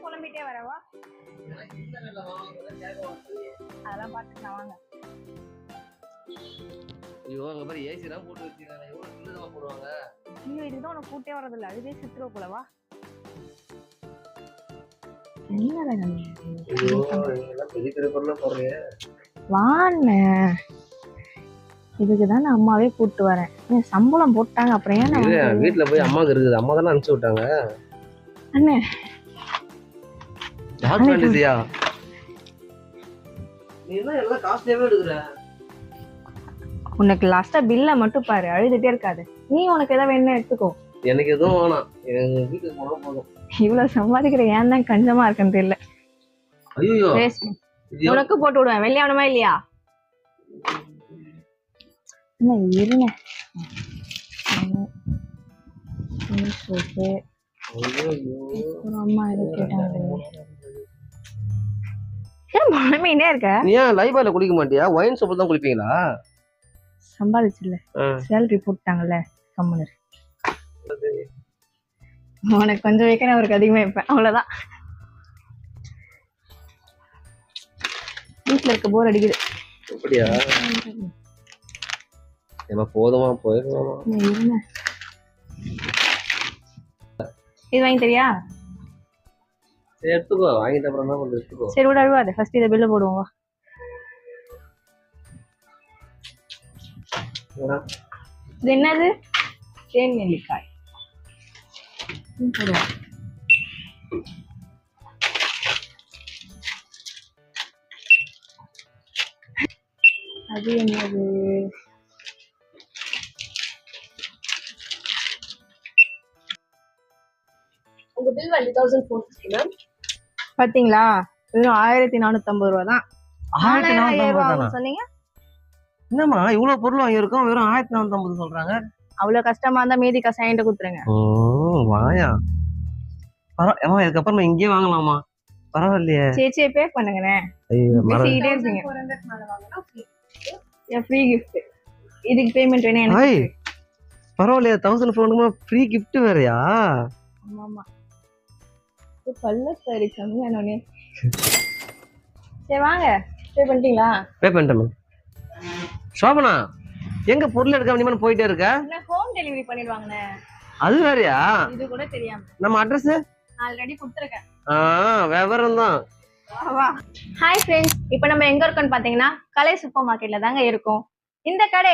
புலம்பிட்டே வரவா? அதெல்லாம் பாத்துக்கலாம் வாங்க. ஐயோ அங்க பாரு ஏசி தான் போட்டு வச்சிருக்காங்க. எவ்வளவு சின்னதா போடுவாங்க. ஐயோ இதுதான் உனக்கு கூட்டே வரது இல்ல. அதுவே சித்துற போலவா? பெரிய பெரிய பொருளா போடுறீங்க. வாண்ண இதுக்குதான் நான் அம்மாவே கூப்பிட்டு வரேன். சம்பளம் போட்டாங்க அப்புறம் ஏன் வீட்டுல போய் அம்மாவுக்கு இருக்குது. அம்மா தானே அனுப்பிச்சு விட்டாங்க. அண்ணே நீ என்ன எல்லாம் காஸ்ட்லியாவே எடுக்கிற? உனக்கு லாஸ்டா பில்ல மட்டும் பாரு, அழுதுட்டே இருக்காது. நீ உனக்கு ஏதாவது வேணும்னா எடுத்துக்கோ. எனக்கு எதுவும் வேணாம், எங்க வீட்டுக்கு போனா போதும். இவ்வளவு சம்பாதிக்கிற ஏன் தான் கஞ்சமா இருக்குன்னு தெரியல. ஐயோ உனக்கு போட்டு விடுவேன். வெள்ளையானமா இல்லையா? என்ன இருங்க அம்மா இருக்க. ஏன் லைபால குளிக்க மாட்டியா? ஒயின் சோப்பு தான் குளிப்பீங்களா? சம்பாதிச்சுல சேலரி போட்டாங்கல்ல கம்முனு. உனக்கு கொஞ்சம் வைக்க அவருக்கு அதிகமா வைப்பேன், அவ்வளவுதான். வீட்டுல இருக்க போர் அடிக்குது. அப்படியா? போதுமா போயிருமா? இது வாங்கி தெரியா? சரி எடுத்துக்கோ, வாங்கிட்ட அப்புறம் தான் கொஞ்சம் எடுத்துக்கோ. சரி விட அழுவாது, ஃபர்ஸ்ட் இதை பில்ல போடுவோம். இது என்னது? தேன் நெல்லிக்காய் போடுவோம். அது என்னது? உங்க பில் 1450 மேம். பாத்தீங்களா, வெறும் 1450 ரூபா தான். 1450 சொன்னீங்க. என்னம்மா இவ்வளவு பொருள் வாங்கியிருக்கோம், வெறும் 1450 சொல்றாங்க. அவ்வளவு கஷ்டமா இருந்தா மீதி காசு என்கிட்ட கொடுத்துருங்க. வாயா பரவாயில்ல, இதுக்கப்புறம் இங்கேயே வாங்கலாமா? பரவாயில்லையே. சரி பே பண்ணுங்கண்ணே. பேசிக்கிட்டே இருக்கீங்க. Free gift. இதுக்கு பேமெண்ட் வேணும் எனக்கு. பரவாயில்லையா, 1400 ஃப்ரீ கிஃப்ட் வேறயா? ஆமா பல்ல சரி கம்மியானே. சரி வாங்க, பே பண்ணிட்டீங்களா? பே பண்ணிட்டேன். சோபனா எங்க பொருள் எடுக்க வேண்டியமா போயிட்டே இருக்க? நான் ஹோம் டெலிவரி பண்ணிடுவாங்கண்ணே. அது வேறயா? இது கூட தெரியாம. நம்ம அட்ரஸ் ஆல்ரெடி கொடுத்துருக்கேன். விவரம் தான். ஹாய் ஃப்ரெண்ட்ஸ், இப்போ நம்ம எங்க இருக்கோம்னு பாத்தீங்கன்னா கலை சூப்பர் மார்க்கெட்ல தாங்க இருக்கோம். இந்த கடை